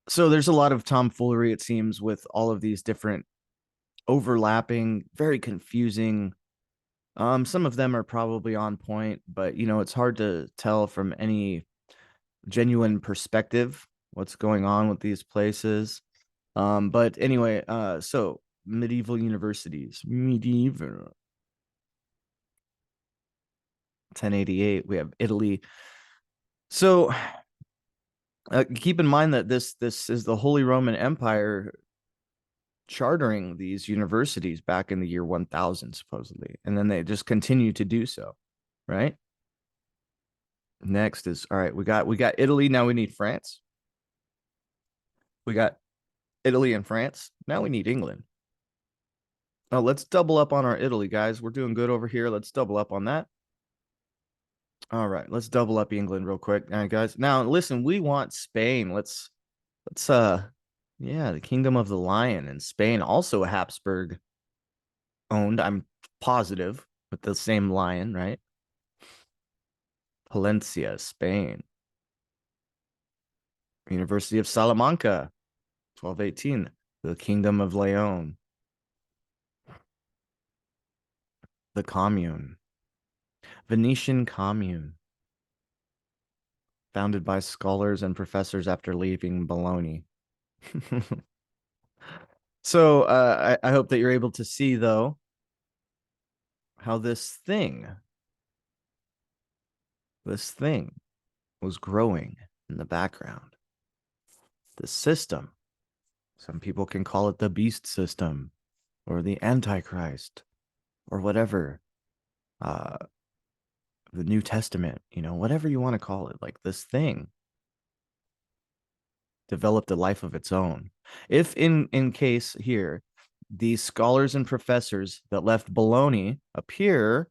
So there's a lot of tomfoolery, it seems, with all of these different overlapping, very confusing. Some of them are probably on point, but it's hard to tell from any genuine perspective what's going on with these places. But anyway, so medieval universities, medieval 1088, we have Italy. So keep in mind that this is the Holy Roman Empire chartering these universities back in the year 1000 supposedly, and then they just continue to do so, right? Next is all right, we got Italy, now we need France. We got Italy and France, now we need England. Oh, let's double up on our Italy, guys. We're doing good over here. Let's double up on that. All right, let's double up England real quick. All right, guys. Now listen, we want Spain. Let's yeah, the Kingdom of the Lion in Spain, also a Habsburg owned, I'm positive, with the same lion, right? Palencia, Spain. University of Salamanca, 1218. The Kingdom of Leon. The Commune. Venetian Commune. Founded by scholars and professors after leaving Bologna. So I hope that you're able to see, though, how this thing was growing in the background. The system. Some people can call it the beast system or the Antichrist or whatever. The New Testament, whatever you want to call it, like this thing developed a life of its own. If in case here, these scholars and professors that left Bologna appear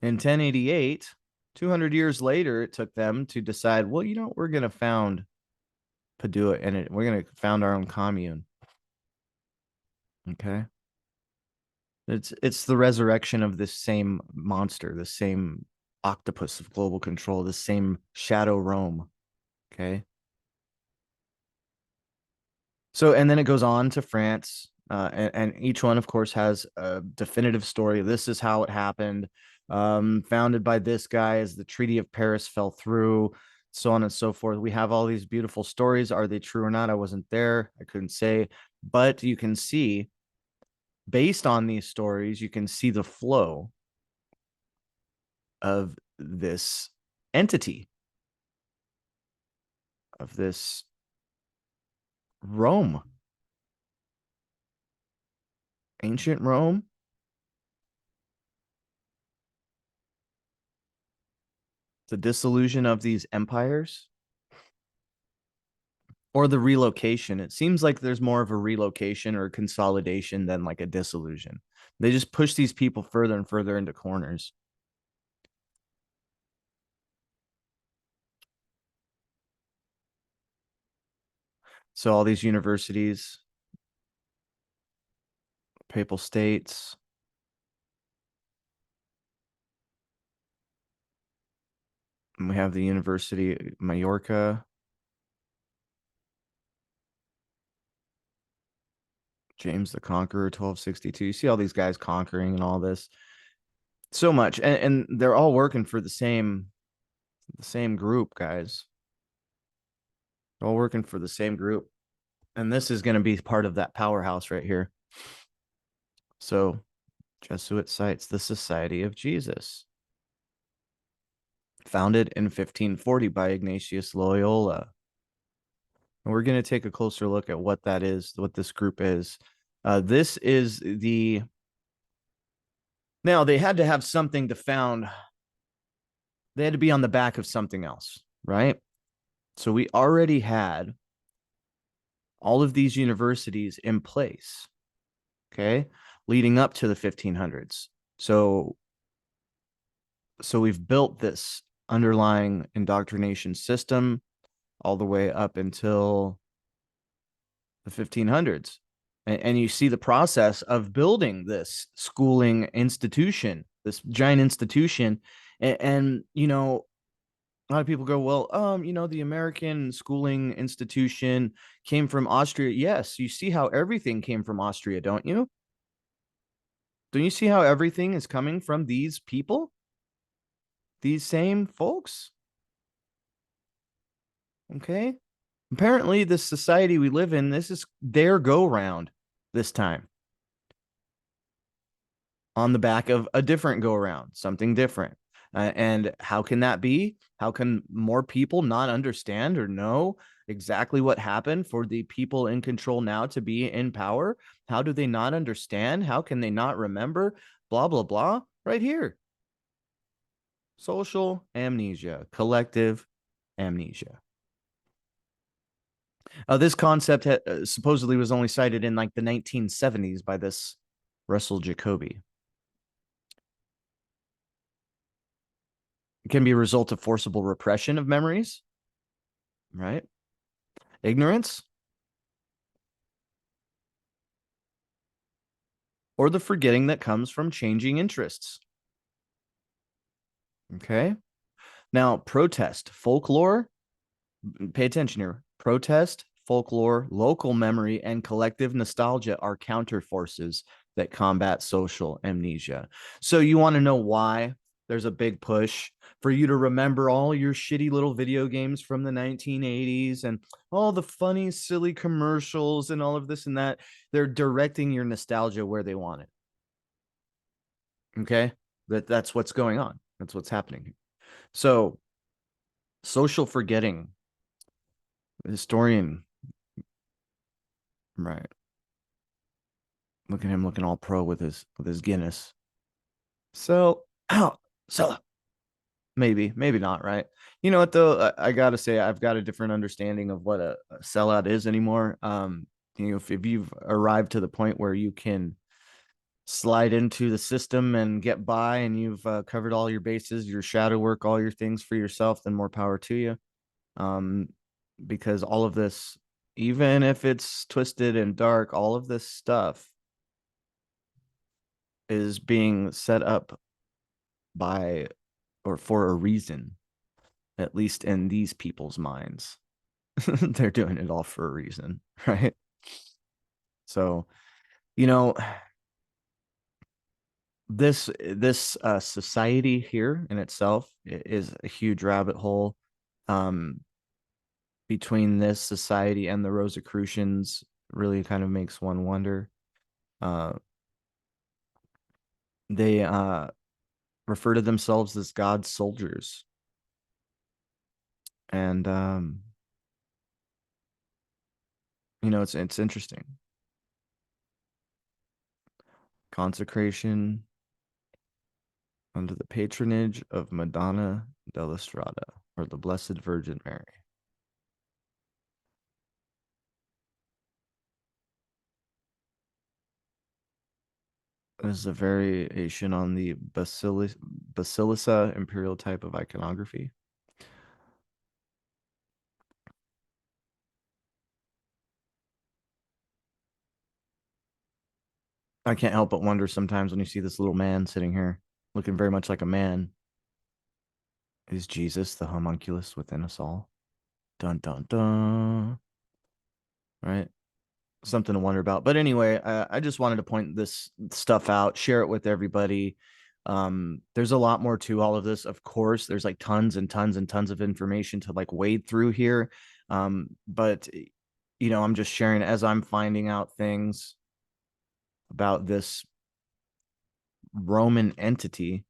in 1088, 200 years later, it took them to decide, well, we're going to found Padua and we're going to found our own commune. Okay. It's the resurrection of this same monster, the same octopus of global control, the same shadow Rome. Okay. So, and then it goes on to France, and each one, of course, has a definitive story. This is how it happened. Founded by this guy as the Treaty of Paris fell through, so on and so forth. We have all these beautiful stories. Are they true or not? I wasn't there. I couldn't say. But you can see, based on these stories, you can see the flow of this entity, of this Rome, ancient Rome, the dissolution of these empires, or the relocation. It seems like there's more of a relocation or a consolidation than like a dissolution. They just push these people further and further into corners. So all these universities, papal states, and we have the University Mallorca, James the Conqueror, 1262. You see all these guys conquering and all this. So much. And they're all working for the same group, guys. They're all working for the same group. And this is going to be part of that powerhouse right here. So, Jesuit sites, the Society of Jesus, founded in 1540 by Ignatius Loyola. And we're going to take a closer look at what that is, what this group is. This is now they had to have something to found. They had to be on the back of something else, right? So we already had all of these universities in place, okay, leading up to the 1500s. So we've built this underlying indoctrination system all the way up until the 1500s. And you see the process of building this schooling institution, this giant institution. And you know, a lot of people go, well, you know, the American schooling institution came from Austria. Yes, you see how everything came from Austria, don't you? Don't you see how everything is coming from these people, these same folks? Okay. Apparently, this society we live in, this is their go round this time on the back of a different go around, something different. And how can that be? How can more people not understand or know exactly what happened for the people in control now to be in power? How do they not understand? How can they not remember? Blah, blah, blah. Right here. Social amnesia, collective amnesia. This concept supposedly was only cited in like the 1970s by this Russell Jacoby. It can be a result of forcible repression of memories, right? Ignorance, or the forgetting that comes from changing interests. Okay. Now, protest, folklore, pay attention here. Protest, folklore, local memory, and collective nostalgia are counter forces that combat social amnesia. So, you want to know why there's a big push for you to remember all your shitty little video games from the 1980s and all the funny, silly commercials and all of this and that? They're directing your nostalgia where they want it. Okay. That's what's going on. That's what's happening. So, social forgetting, historian, right? Look at him looking all pro with his Guinness. So, oh, so maybe not, right? You know what though? I gotta say I've got a different understanding of what a sellout is anymore. You know, if you've arrived to the point where you can slide into the system and get by, and you've covered all your bases, your shadow work, all your things for yourself, then more power to you. Um, because all of this, even if it's twisted and dark, all of this stuff is being set up by or for a reason, at least in these people's minds. They're doing it all for a reason, right? So, you know, this society here in itself is a huge rabbit hole. Um, between this society and the Rosicrucians really kind of makes one wonder. Uh, they refer to themselves as God's soldiers, and you know it's interesting. Consecration under the patronage of Madonna della Strada, or the Blessed Virgin Mary. This is a variation on the Basilissa imperial type of iconography. I can't help but wonder sometimes when you see this little man sitting here looking very much like a man. Is Jesus the homunculus within us all? Dun dun dun. Right? Something to wonder about. But anyway, I just wanted to point this stuff out, share it with everybody. There's a lot more to all of this. Of course, there's like tons and tons and tons of information to like wade through here. But you know, I'm just sharing as I'm finding out things about this Roman entity.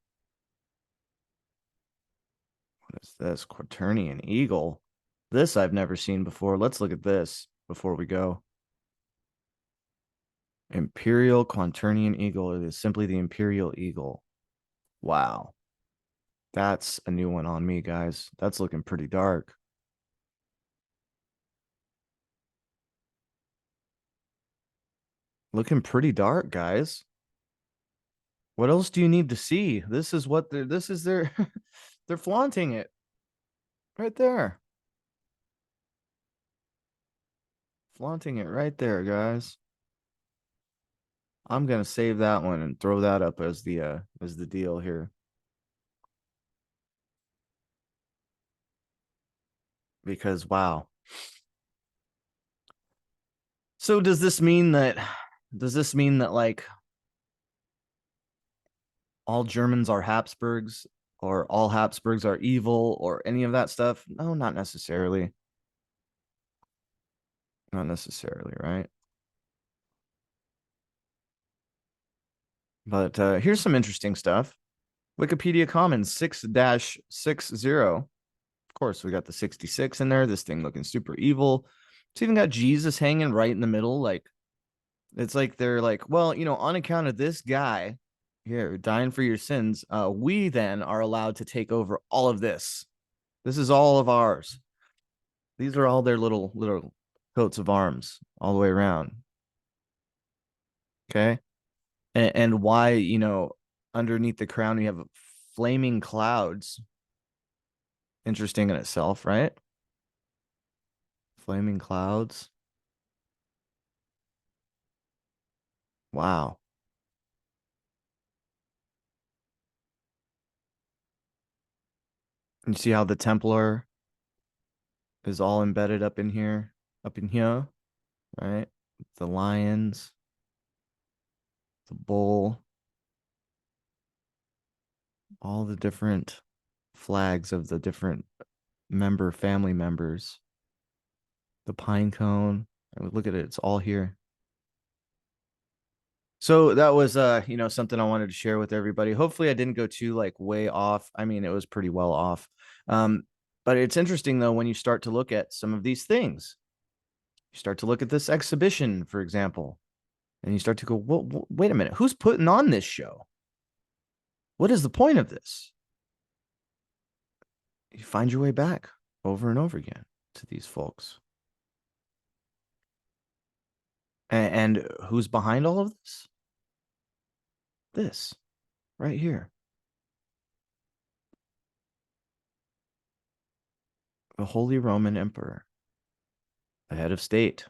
What is this? Quaternion eagle. This I've never seen before. Let's look at this before we go. Imperial Quaternion eagle. It is simply the Imperial eagle. Wow. That's a new one on me, guys. That's looking pretty dark. Looking pretty dark, guys. What else do you need to see? This is what this is their they're flaunting it right there. Flaunting it right there, guys. I'm gonna save that one and throw that up as the deal here because wow. So does this mean that like all Germans are Habsburgs or all Habsburgs are evil or any of that stuff? No, not necessarily. Not necessarily, right? But here's some interesting stuff. Wikipedia Commons 6-60. Of course, we got the 66 in there. This thing looking super evil. It's even got Jesus hanging right in the middle. Like, it's like they're like, well, on account of this guy here dying for your sins, we then are allowed to take over all of this. This is all of ours. These are all their little coats of arms all the way around. Okay. And why, underneath the crown you have flaming clouds. Interesting in itself, right? Flaming clouds. Wow. And you see how the Templar is all embedded up in here, right? The lions, the bull, all the different flags of the different family members, the pine cone. Look at it, it's all here. So that was something I wanted to share with everybody. Hopefully I didn't go too like way off. I mean, it was pretty well off. Um, but it's interesting though when you start to look at some of these things. You start to look at this exhibition, for example, and you start to go, well, wait a minute, who's putting on this show? What is the point of this? You find your way back over and over again to these folks. And who's behind all of this? This right here. The Holy Roman Emperor, the head of state,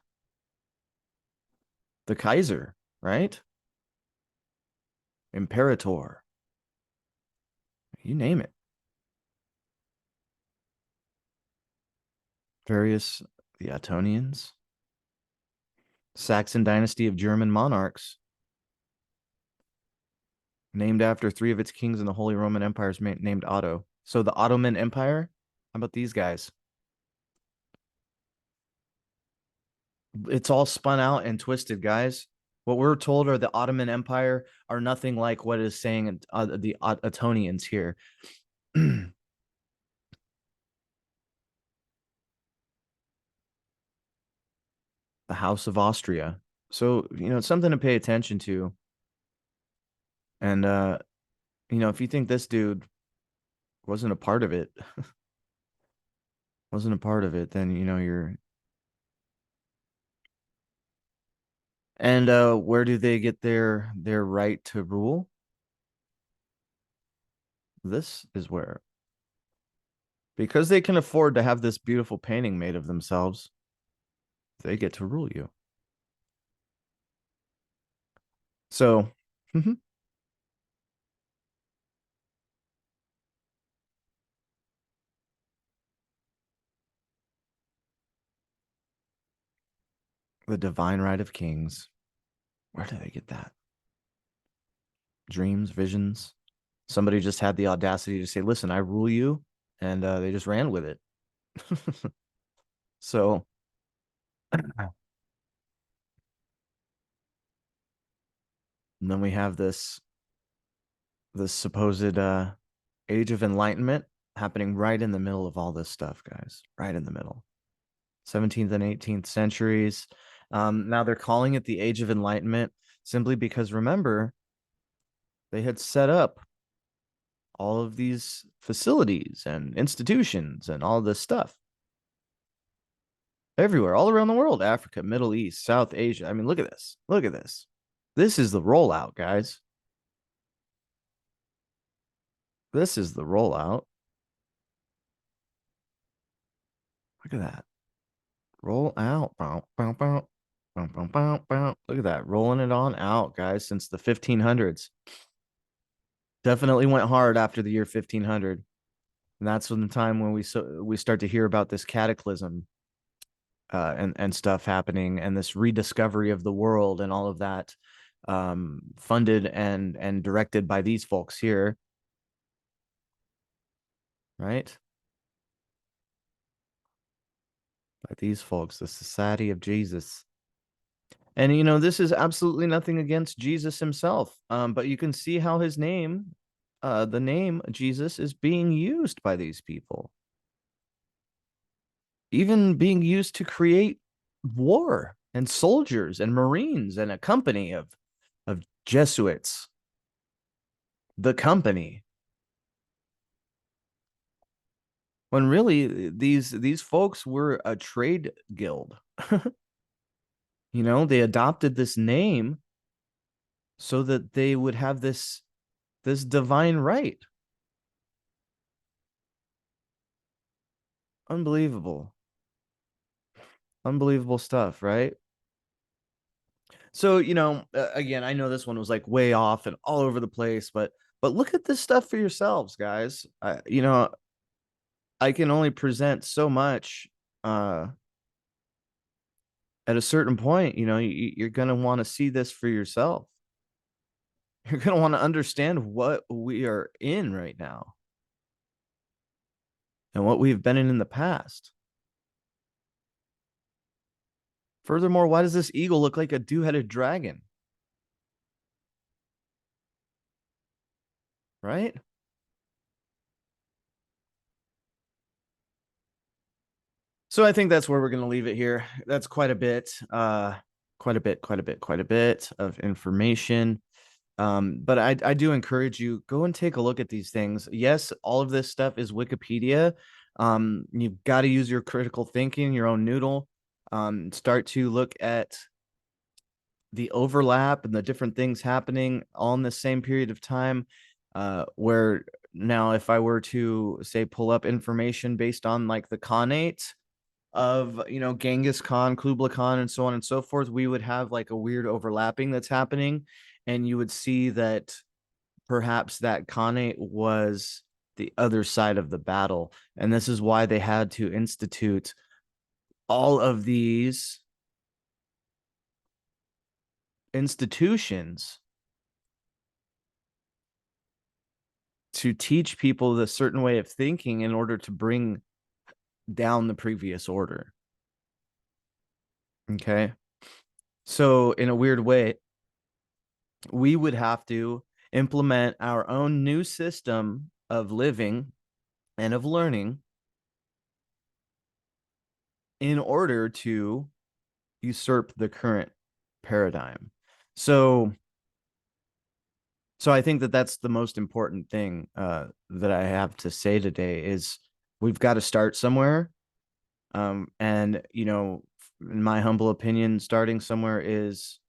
the Kaiser, right? Imperator, you name it. Various, the Attonians, Saxon dynasty of German monarchs, named after three of its kings in the Holy Roman Empire's named Otto. So the Ottoman Empire, how about these guys? It's all spun out and twisted, guys. What we're told are the Ottoman Empire are nothing like what is saying the Attonians here. The House of Austria. So, it's something to pay attention to. And if you think this dude wasn't a part of it, then you're and where do they get their right to rule? This is where. Because they can afford to have this beautiful painting made of themselves, they get to rule you. So, the divine right of kings. Where do they get that? Dreams, visions. Somebody just had the audacity to say, "Listen, I rule you," and they just ran with it. So, and then we have this supposed age of enlightenment happening right in the middle of all this stuff, guys. Right in the middle. 17th and 18th centuries. Now they're calling it the age of enlightenment simply because remember, they had set up all of these facilities and institutions and all this stuff everywhere, all around the world, Africa, Middle East, South Asia. I mean, look at this. Look at this. This is the rollout, guys. This is the rollout. Look at that. Roll out. Bow, bow, bow. Bum, bum, bum, bum. Look at that, rolling it on out, guys, since the 1500s. Definitely went hard after the year 1500. And that's when the time when we start to hear about this cataclysm and stuff happening, and this rediscovery of the world and all of that, funded and directed by these folks here, right? By these folks, the Society of Jesus. And this is absolutely nothing against Jesus himself, but you can see how his name, the name Jesus, is being used by these people, even being used to create war and soldiers and Marines and a company of Jesuits. The company, when really these folks were a trade guild. They adopted this name so that they would have this divine right. Unbelievable. Unbelievable stuff, right? So, again, I know this one was like way off and all over the place, but look at this stuff for yourselves, guys. I can only present so much at a certain point. You're going to want to see this for yourself. You're going to want to understand what we are in right now and what we've been in the past. Furthermore, why does this eagle look like a two-headed dragon? Right? So I think that's where we're going to leave it here. That's quite a bit, quite a bit of information. But I do encourage you, go and take a look at these things. Yes, all of this stuff is Wikipedia. You've got to use your critical thinking, your own noodle. Start to look at the overlap and the different things happening all in the same period of time. Where now, if I were to say pull up information based on like the Khanate of Genghis Khan, Kublai Khan, and so on and so forth, we would have like a weird overlapping that's happening, and you would see that perhaps that Khanate was the other side of the battle, and this is why they had to institute all of these institutions to teach people the certain way of thinking in order to bring down the previous order. Okay. So, in a weird way, we would have to implement our own new system of living and of learning in order to usurp the current paradigm. So, so I think that that's the most important thing that I have to say today is we've got to start somewhere. And in my humble opinion, starting somewhere is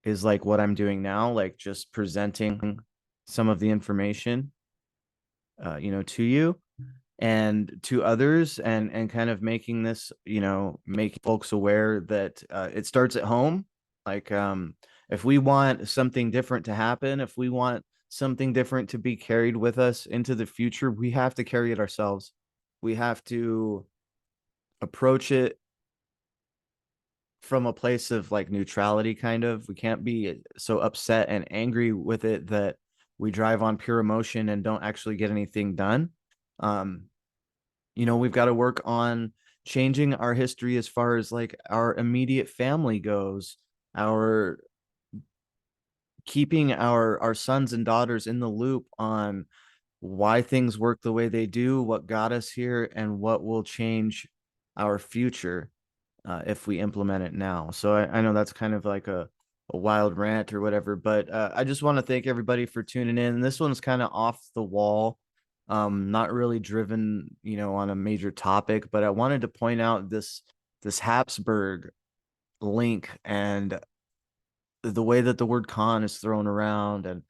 like what I'm doing now, like just presenting some of the information, to you and to others, and kind of making this, make folks aware that it starts at home. Like, if we want something different to happen, if we want something different to be carried with us into the future, we have to carry it ourselves. We have to approach it from a place of like neutrality, kind of. We can't be so upset and angry with it that we drive on pure emotion and don't actually get anything done. um we've got to work on changing our history as far as like our immediate family goes, our keeping our sons and daughters in the loop on why things work the way they do, what got us here, and what will change our future if we implement it now. So I know that's kind of like a wild rant or whatever, but I just want to thank everybody for tuning in. This one's kind of off the wall, not really driven, on a major topic, but I wanted to point out this Hapsburg link and the way that the word Khan is thrown around, and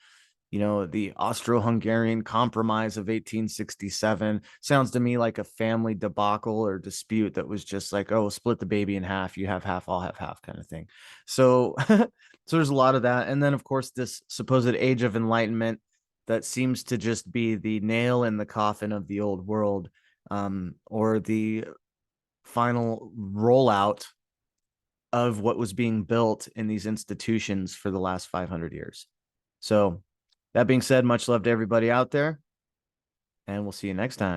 The Austro-Hungarian Compromise of 1867 sounds to me like a family debacle or dispute that was just like, oh, split the baby in half. You have half, I'll have half kind of thing. So, so there's a lot of that. And then, of course, this supposed age of enlightenment that seems to just be the nail in the coffin of the old world, or the final rollout of what was being built in these institutions for the last 500 years. So, that being said, much love to everybody out there, and we'll see you next time.